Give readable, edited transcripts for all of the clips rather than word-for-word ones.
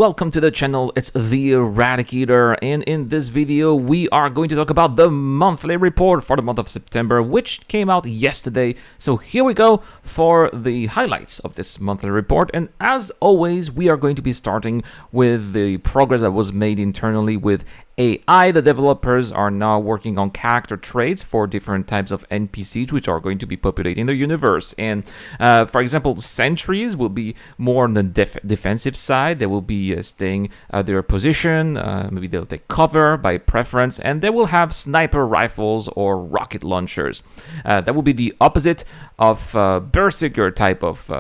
welcome to the channel. It's the Eradicator, and in this video we are going to talk about the monthly report for the month of September, which came out yesterday. So here we go for the highlights of this monthly report, and as always we are going to be starting with the progress that was made internally with AI. The developers are now working on character traits for different types of NPCs which are going to be populating the universe. And for example, sentries will be more on the defensive side. They will be staying at their position. Maybe they'll take cover by preference, and they will have sniper rifles or rocket launchers. That will be the opposite of berserker type of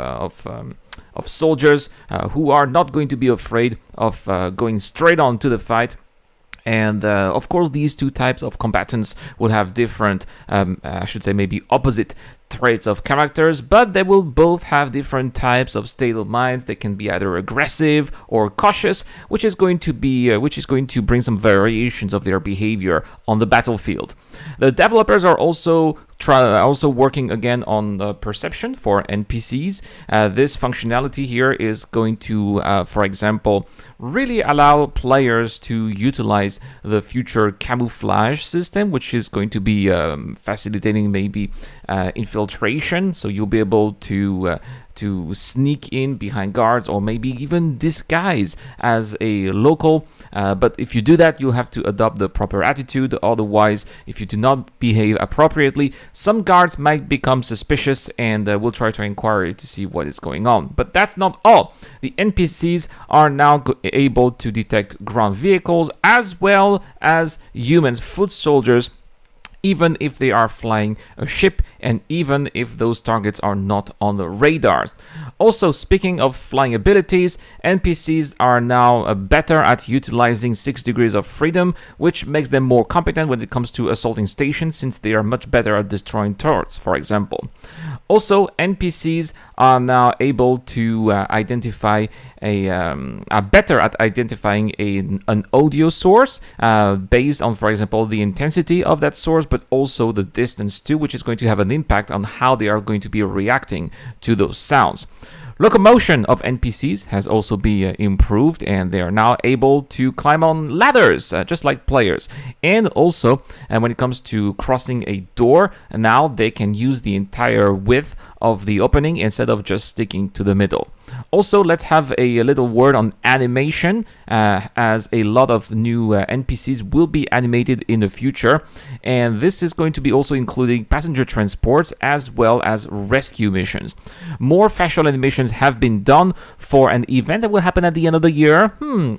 soldiers who are not going to be afraid of going straight on to the fight. And of course, these two types of combatants will have different, I should say maybe opposite traits of characters, but they will both have different types of state of minds. They can be either aggressive or cautious, which is going to bring some variations of their behavior on the battlefield. The developers are also working again on the perception for NPCs. This functionality here is going to, for example, really allow players to utilize the future camouflage system, which is going to be facilitating maybe infiltration. So you'll be able to sneak in behind guards, or maybe even disguise as a local. But if you do that, you'll have to adopt the proper attitude. Otherwise, if you do not behave appropriately, some guards might become suspicious and will try to inquire to see what is going on. But that's not all. The NPCs are now able to detect ground vehicles as well as humans, foot soldiers, even if they are flying a ship, and even if those targets are not on the radars. Also, speaking of flying abilities, NPCs are now better at utilizing 6 degrees of freedom, which makes them more competent when it comes to assaulting stations, since they are much better at destroying turrets, for example. Also, NPCs are now able to are better at identifying an audio source based on, for example, the intensity of that source, but also the distance too, which is going to have an impact on how they are going to be reacting to those sounds. Locomotion of NPCs has also been improved, and they are now able to climb on ladders, just like players. And also, when it comes to crossing a door, now they can use the entire width of the opening instead of just sticking to the middle. Also, let's have a little word on animation, as a lot of new NPCs will be animated in the future, and this is going to be also including passenger transports as well as rescue missions. More facial animations have been done for an event that will happen at the end of the year.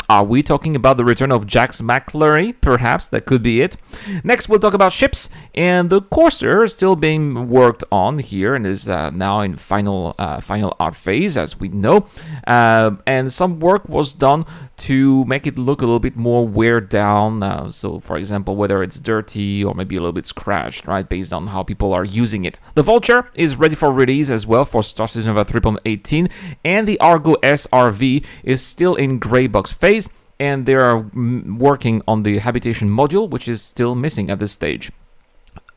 Are we talking about the return of Jax McClurry? Perhaps that could be it. Next, we'll talk about ships, and the Corsair is still being worked on here and is now in final art phase, as we know. And some work was done to make it look a little bit more wear down. So, for example, whether it's dirty or maybe a little bit scratched, right, based on how people are using it. The Vulture is ready for release as well for Star Citizen 3.18, and the Argo SRV is still in gray box phase, and they are working on the habitation module, which is still missing at this stage.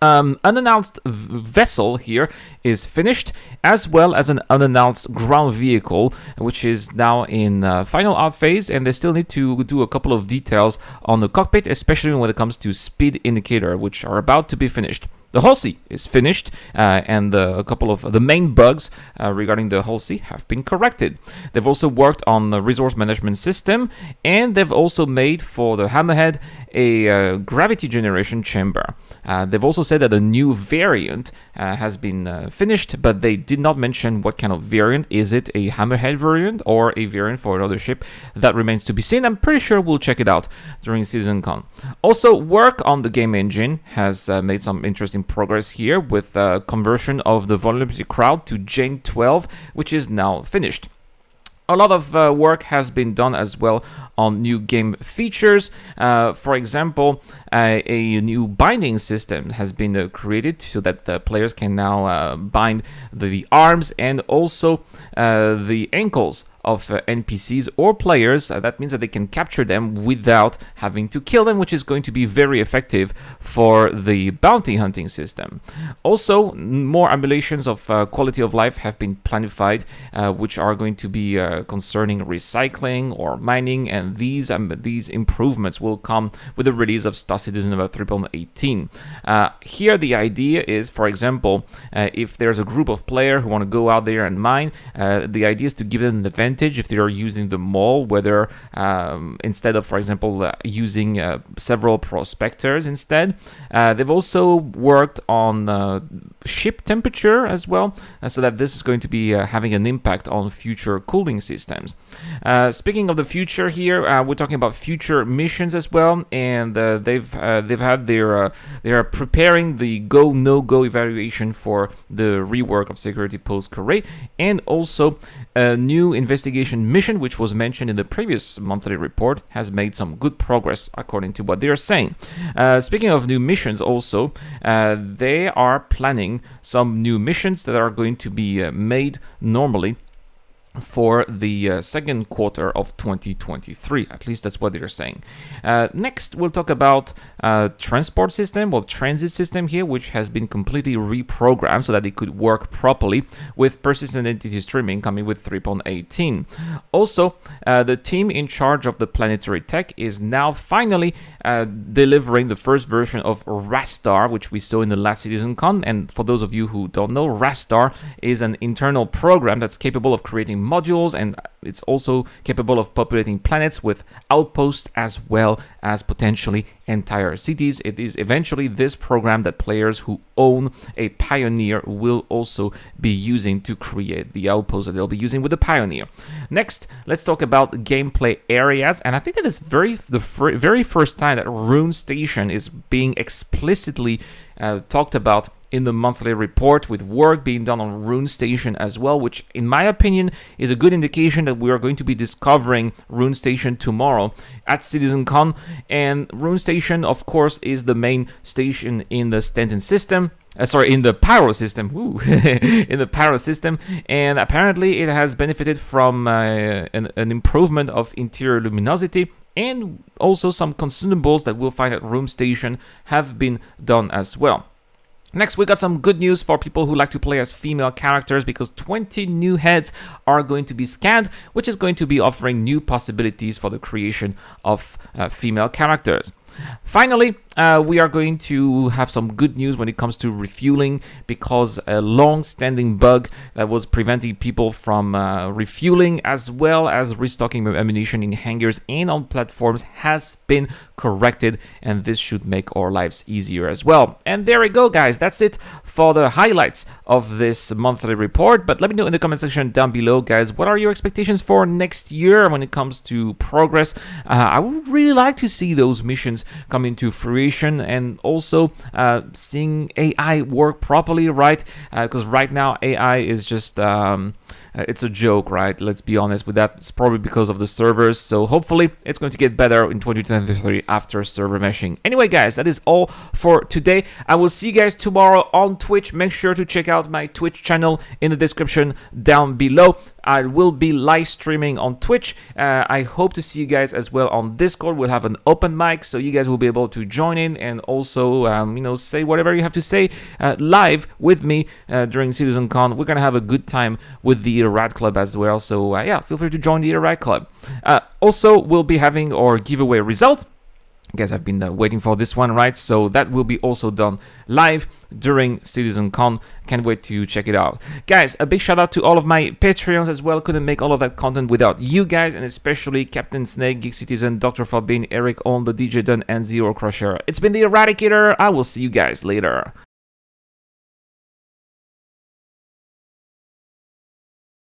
Unannounced vessel here is finished, as well as an unannounced ground vehicle, which is now in final art phase, and they still need to do a couple of details on the cockpit, especially when it comes to speed indicator, which are about to be finished. The Halsey is finished, and a couple of the main bugs regarding the Halsey have been corrected. They've also worked on the resource management system, and they've also made for the Hammerhead a gravity generation chamber. They've also said that a new variant has been finished, but they did not mention what kind of variant. Is it a Hammerhead variant or a variant for another ship? That remains to be seen. I'm pretty sure we'll check it out during CitizenCon. Also, work on the game engine has made some interesting progress here with conversion of the vulnerability crowd to Jane 12, which is now finished. A lot of work has been done as well on new game features. For example, a new binding system has been created so that the players can now bind the arms and also the ankles of NPCs or players. That means that they can capture them without having to kill them, which is going to be very effective for the bounty hunting system. Also, more emulations of quality of life have been planified, which are going to be concerning recycling or mining, and these improvements will come with the release of Star Citizen 3.18. Here, the idea is, for example, if there's a group of players who want to go out there and mine, the idea is to give them an advantage if they are using the mall, whether instead of, for example, using several prospectors instead. They've also worked on ship temperature as well, so that this is going to be having an impact on future cooling systems. Speaking of the future here, we're talking about future missions as well, and they've had their they are preparing the go no go evaluation for the rework of security post Korea, and also a new investigation mission, which was mentioned in the previous monthly report, has made some good progress according to what they are saying. Speaking of new missions also, they are planning some new missions that are going to be made normally for the second quarter of 2023. At least that's what they're saying. Next, we'll talk about transport system, or transit system here, which has been completely reprogrammed so that it could work properly with persistent entity streaming coming with 3.18. Also, the team in charge of the planetary tech is now finally delivering the first version of Rastar, which we saw in the last CitizenCon. And for those of you who don't know, Rastar is an internal program that's capable of creating modules, and it's also capable of populating planets with outposts as well as potentially entire cities. It is eventually this program that players who own a Pioneer will also be using to create the outposts that they'll be using with the Pioneer. Next, let's talk about gameplay areas, and I think that is the very first time that Rune Station is being explicitly talked about in the monthly report, with work being done on Rune Station as well, which in my opinion is a good indication that we are going to be discovering Rune Station tomorrow at CitizenCon. And Rune Station, of course, is the main station in the Stanton system. In the Pyro system. In the Pyro system, and apparently it has benefited from an improvement of interior luminosity, and also some consumables that we'll find at Rune Station have been done as well. Next, we got some good news for people who like to play as female characters, because 20 new heads are going to be scanned, which is going to be offering new possibilities for the creation of female characters. Finally, we are going to have some good news when it comes to refueling, because a long-standing bug that was preventing people from refueling as well as restocking ammunition in hangars and on platforms has been corrected, and this should make our lives easier as well. And there we go, guys. That's it for the highlights of this monthly report. But let me know in the comment section down below, guys, what are your expectations for next year when it comes to progress? I would really like to see those missions come into fruition, and also seeing AI work properly, right? Because right now AI is just it's a joke, right? Let's be honest with that. It's probably because of the servers, so hopefully it's going to get better in 2023 after server meshing. Anyway, guys, that is all for today. I will see you guys tomorrow on Twitch. Make sure to check out my Twitch channel in the description down below. I will be live streaming on Twitch. I hope to see you guys as well on Discord. We'll have an open mic, so you guys will be able to join in and also, say whatever you have to say live with me during CitizenCon. We're gonna have a good time with the Rad Club as well. So yeah, feel free to join the Rad Club. Also, we'll be having our giveaway result. You guys have been waiting for this one, right? So that will be also done live during CitizenCon. Can't wait to check it out. Guys, a big shout out to all of my Patreons as well. Couldn't make all of that content without you guys, and especially Captain Snake, Geek Citizen, Dr. Fabin, Eric On, the DJ Dunn, and Zero Crusher. It's been the Eradicator. I will see you guys later.